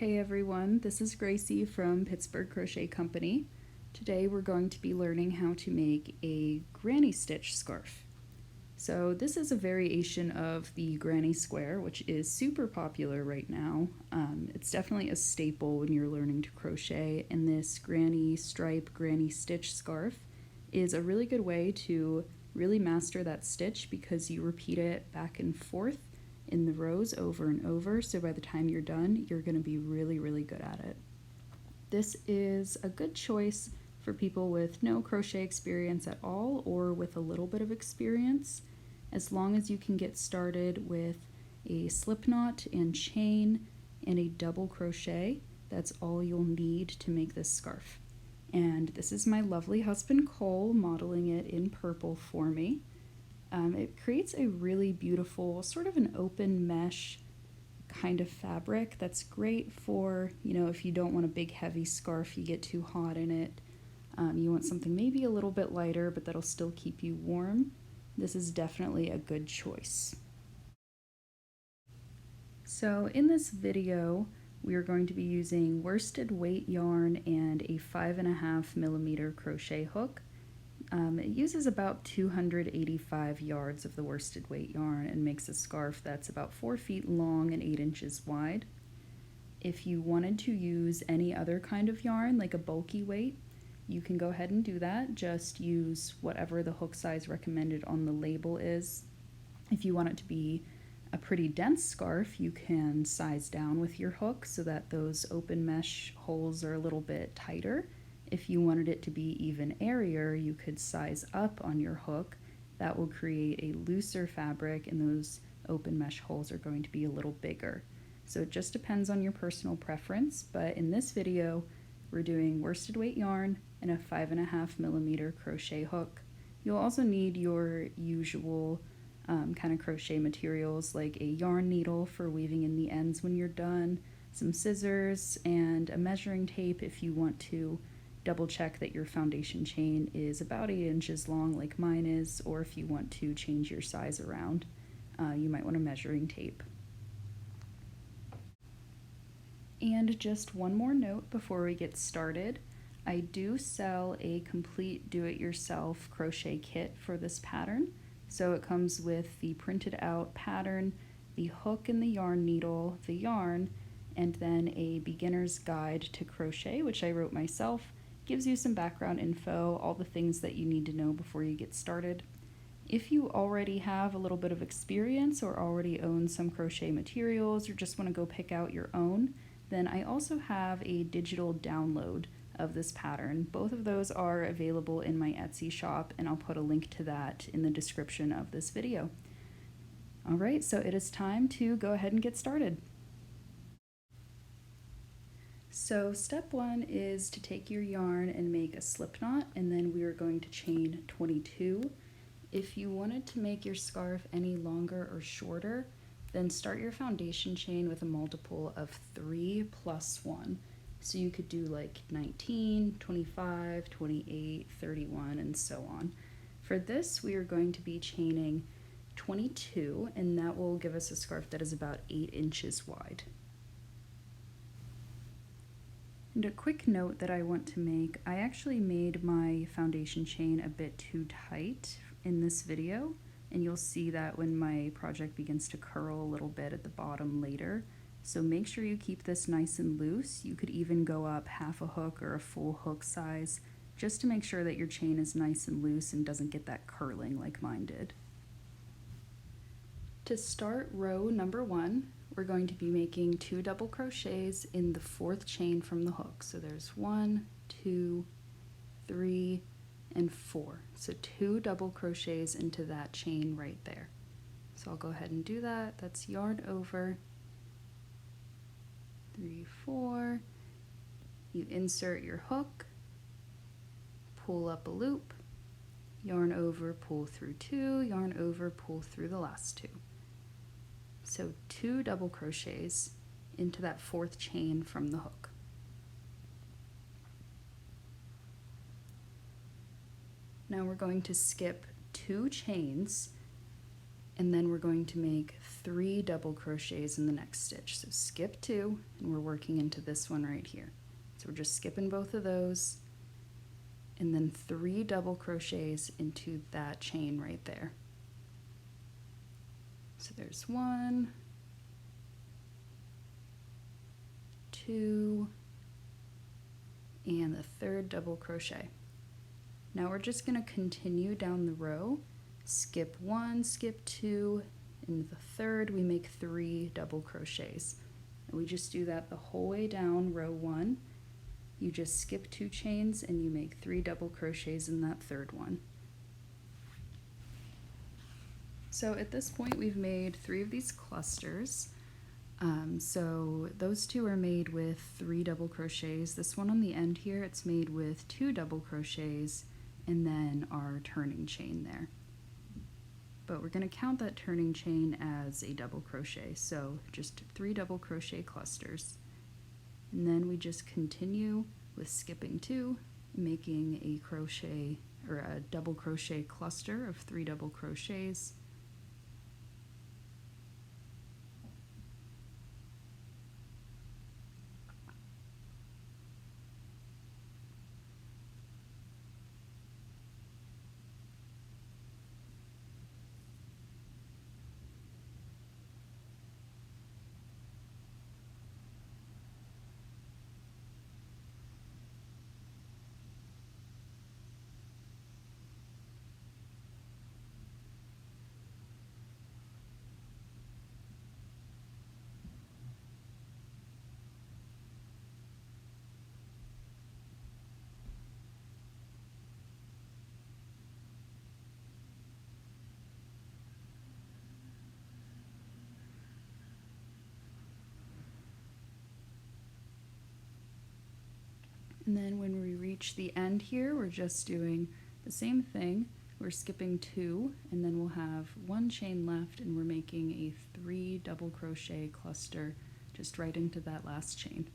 Hey everyone, this is Gracie from Pittsburgh Crochet Company. Today we're going to be learning how to make a granny stitch scarf. So this is a variation of the granny square, which is super popular right now. It's definitely a staple when you're learning to crochet, and this granny stripe, granny stitch scarf is a really good way to really master that stitch because you repeat it back and forth in the rows over and over, so by the time you're done, you're going to be really good at it. This is a good choice for people with no crochet experience at all or with a little bit of experience, as long as you can get started with a slip knot and chain and a double crochet. That's all you'll need to make this scarf. And this is my lovely husband Cole modeling it in purple for me. It creates a really beautiful, sort of an open mesh kind of fabric that's great for, if you don't want a big heavy scarf, you get too hot in it. You want something maybe a little bit lighter, but that'll still keep you warm. This is definitely a good choice. So in this video, we are going to be using worsted weight yarn and a 5.5mm crochet hook. It uses about 285 yards of the worsted weight yarn and makes a scarf that's about 4 feet long and 8 inches wide. If you wanted to use any other kind of yarn, like a bulky weight, you can go ahead and do that. Just use whatever the hook size recommended on the label is. If you want it to be a pretty dense scarf, you can size down with your hook so that those open mesh holes are a little bit tighter. If you wanted it to be even airier, you could size up on your hook. That will create a looser fabric, and those open mesh holes are going to be a little bigger. So it just depends on your personal preference, but in this video, we're doing worsted weight yarn and a 5.5mm crochet hook. You'll also need your usual kind of crochet materials like a yarn needle for weaving in the ends when you're done, some scissors, and a measuring tape if you want to double check that your foundation chain is about 8 inches long like mine is, or if you want to change your size around, you might want a measuring tape. And just one more note before we get started. I do sell a complete do-it-yourself crochet kit for this pattern. So it comes with the printed out pattern, the hook and the yarn needle, the yarn, and then a beginner's guide to crochet, which I wrote myself. Gives you some background info, all the things that you need to know before you get started. If you already have a little bit of experience or already own some crochet materials or just want to go pick out your own, then I also have a digital download of this pattern. Both of those are available in my Etsy shop, and I'll put a link to that in the description of this video. Alright, so it is time to go ahead and get started. So step 1 is to take your yarn and make a slip knot, and then we are going to chain 22. If you wanted to make your scarf any longer or shorter, then start your foundation chain with a multiple of 3 plus 1. So you could do like 19, 25, 28, 31, and so on. For this, we are going to be chaining 22, and that will give us a scarf that is about 8 inches wide. And a quick note that I want to make, I actually made my foundation chain a bit too tight in this video, and you'll see that when my project begins to curl a little bit at the bottom later. So make sure you keep this nice and loose. You could even go up half a hook or a full hook size, just to make sure that your chain is nice and loose and doesn't get that curling like mine did. To start row number 1, we're going to be making 2 double crochets in the 4th chain from the hook. So there's 1, 2, 3, and 4. So 2 double crochets into that chain right there. So I'll go ahead and do that. That's yarn over, 3, 4. You insert your hook, pull up a loop, yarn over, pull through 2, yarn over, pull through the last 2. So 2 double crochets into that 4th chain from the hook. Now we're going to skip 2 chains and then we're going to make 3 double crochets in the next stitch. So skip 2, and we're working into this one right here. So we're just skipping both of those, and then 3 double crochets into that chain right there. So there's 1, 2, and the 3rd double crochet. Now we're just going to continue down the row, skip 1, skip 2, and the 3rd we make 3 double crochets. And we just do that the whole way down row 1. You just skip 2 chains and you make 3 double crochets in that 3rd one. So at this point we've made 3 of these clusters. So those 2 are made with 3 double crochets. This one on the end here, it's made with 2 double crochets and then our turning chain there. But we're going to count that turning chain as a double crochet, so just 3 double crochet clusters. And then we just continue with skipping 2, making a crochet or a double crochet cluster of 3 double crochets. And then when we reach the end here, we're just doing the same thing. We're skipping 2, and then we'll have 1 chain left, and we're making a 3 double crochet cluster just right into that last chain.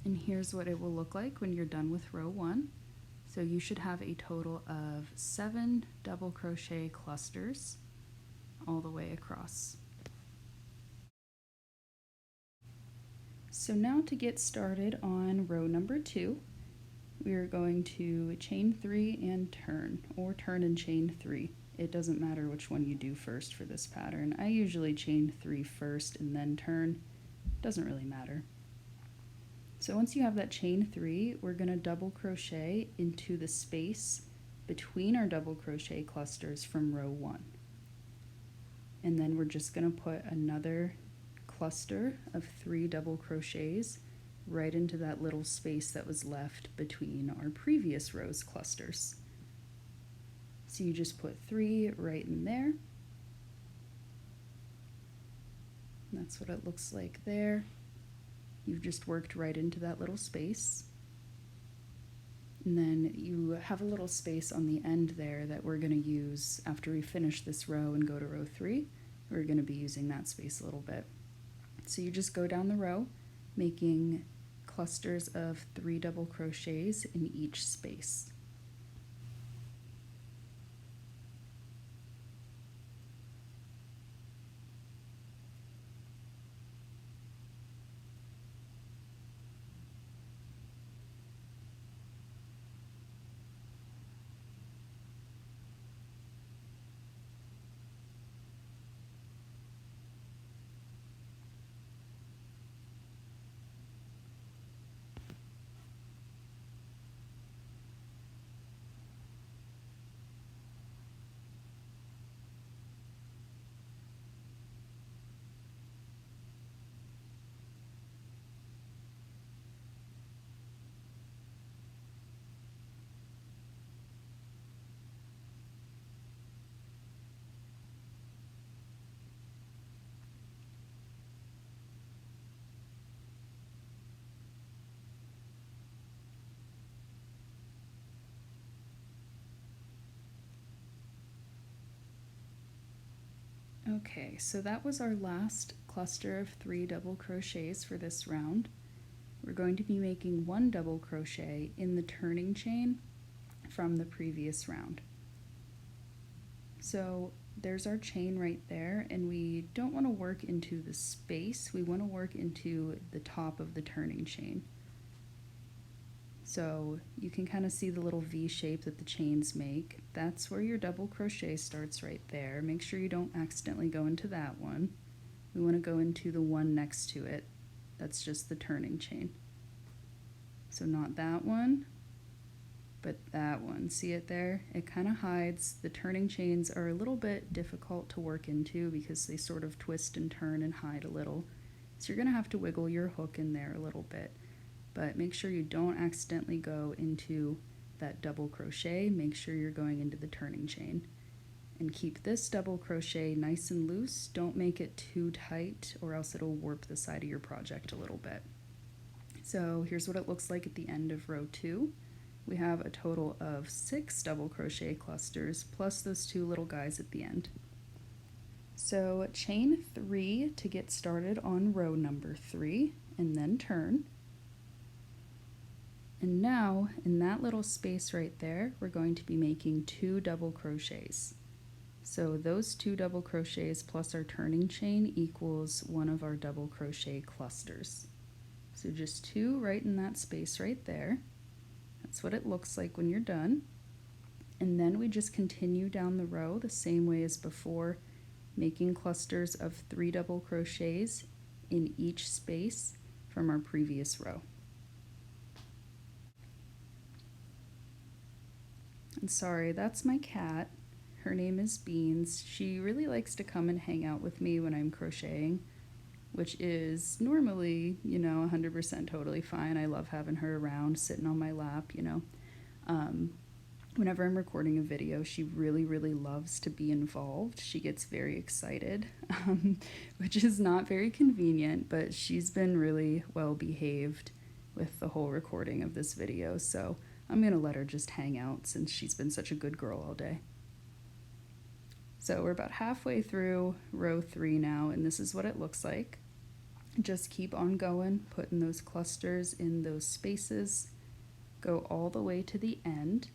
And here's what it will look like when you're done with row 1. So you should have a total of 7 double crochet clusters all the way across. So now to get started on row number 2, we are going to chain 3 and turn, or turn and chain 3. It doesn't matter which one you do first for this pattern. I usually chain 3 first and then turn. Doesn't really matter. So once you have that chain 3, we're going to double crochet into the space between our double crochet clusters from row 1. And then we're just going to put another cluster of 3 double crochets right into that little space that was left between our previous row's clusters. So you just put 3 right in there. And that's what it looks like there. You've just worked right into that little space. And then you have a little space on the end there that we're going to use after we finish this row and go to row 3. We're going to be using that space a little bit. So you just go down the row, making clusters of 3 double crochets in each space. Okay, so that was our last cluster of 3 double crochets for this round. We're going to be making 1 double crochet in the turning chain from the previous round. So there's our chain right there, and we don't want to work into the space, we want to work into the top of the turning chain. So you can kind of see the little V shape that the chains make. That's where your double crochet starts right there. Make sure you don't accidentally go into that one. We want to go into the one next to it. That's just the turning chain. So not that one, but that one. See it there? It kind of hides. The turning chains are a little bit difficult to work into because they sort of twist and turn and hide a little. So you're going to have to wiggle your hook in there a little bit. But make sure you don't accidentally go into that double crochet. Make sure you're going into the turning chain. And keep this double crochet nice and loose. Don't make it too tight or else it'll warp the side of your project a little bit. So here's what it looks like at the end of row 2. We have a total of 6 double crochet clusters plus those 2 little guys at the end. So chain 3 to get started on row number 3 and then turn. And now in that little space right there, we're going to be making 2 double crochets. So those 2 double crochets plus our turning chain equals one of our double crochet clusters. So just 2 right in that space right there. That's what it looks like when you're done. And then we just continue down the row the same way as before, making clusters of 3 double crochets in each space from our previous row. And sorry, that's my cat. Her name is Beans. She really likes to come and hang out with me when I'm crocheting, which is normally, 100% totally fine. I love having her around, sitting on my lap, Whenever I'm recording a video, she really, really loves to be involved. She gets very excited, which is not very convenient, but she's been really well behaved with the whole recording of this video, so I'm going to let her just hang out since she's been such a good girl all day. So we're about halfway through row 3 now, and this is what it looks like. Just keep on going, putting those clusters in those spaces, go all the way to the end,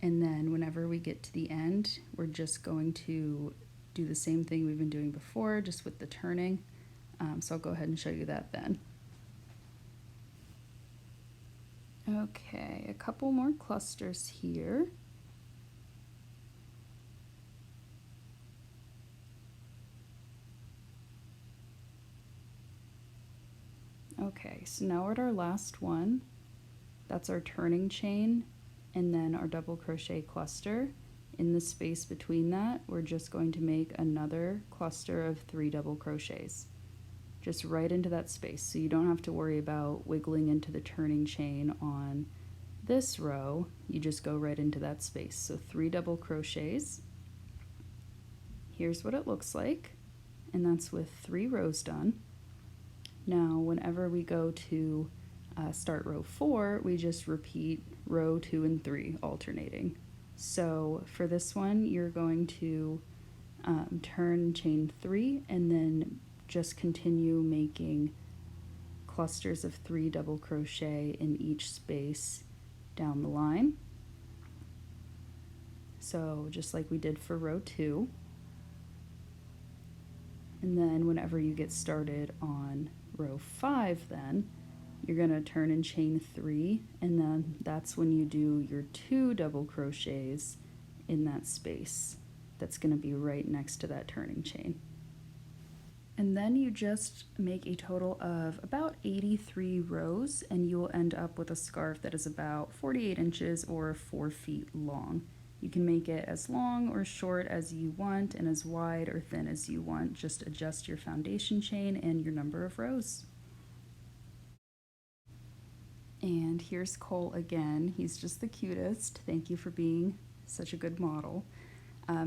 and then whenever we get to the end, we're just going to do the same thing we've been doing before, just with the turning. So I'll go ahead and show you that then. Okay, a couple more clusters here. Okay, so now we're at our last one. That's our turning chain and then our double crochet cluster. In the space between that, we're just going to make another cluster of 3 double crochets. Just right into that space, so you don't have to worry about wiggling into the turning chain on this row. You just go right into that space. So 3 double crochets. Here's what it looks like, and that's with 3 rows done. Now whenever we go to start row 4, we just repeat row 2 and 3 alternating. So for this one, you're going to turn chain 3 and then just continue making clusters of 3 double crochet in each space down the line. So just like we did for row 2. And then whenever you get started on row 5, then you're going to turn and chain 3, and then that's when you do your 2 double crochets in that space. That's going to be right next to that turning chain. And then you just make a total of about 83 rows, and you will end up with a scarf that is about 48 inches or 4 feet long. You can make it as long or short as you want and as wide or thin as you want. Just adjust your foundation chain and your number of rows. And here's Cole again. He's just the cutest. Thank you for being such a good model.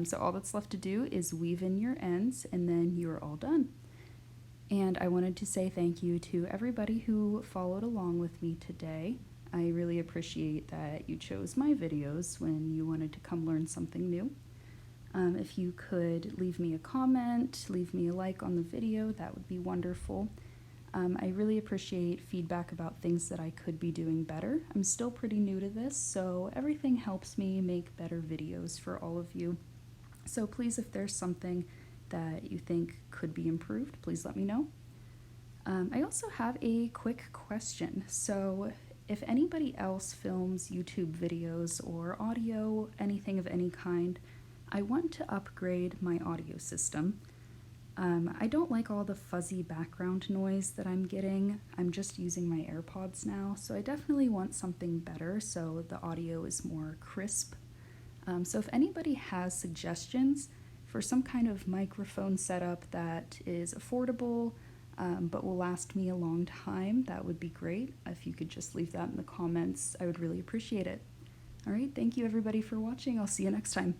So all that's left to do is weave in your ends, and then you're all done. And I wanted to say thank you to everybody who followed along with me today. I really appreciate that you chose my videos when you wanted to come learn something new. If you could leave me a comment, leave me a like on the video, that would be wonderful. I really appreciate feedback about things that I could be doing better. I'm still pretty new to this, so everything helps me make better videos for all of you. So please, if there's something that you think could be improved, please let me know. I also have a quick question. So if anybody else films YouTube videos or audio, anything of any kind, I want to upgrade my audio system. I don't like all the fuzzy background noise that I'm getting. I'm just using my AirPods now, so I definitely want something better so the audio is more crisp. So if anybody has suggestions for some kind of microphone setup that is affordable but will last me a long time, that would be great. If you could just leave that in the comments, I would really appreciate it. All right, thank you everybody for watching. I'll see you next time.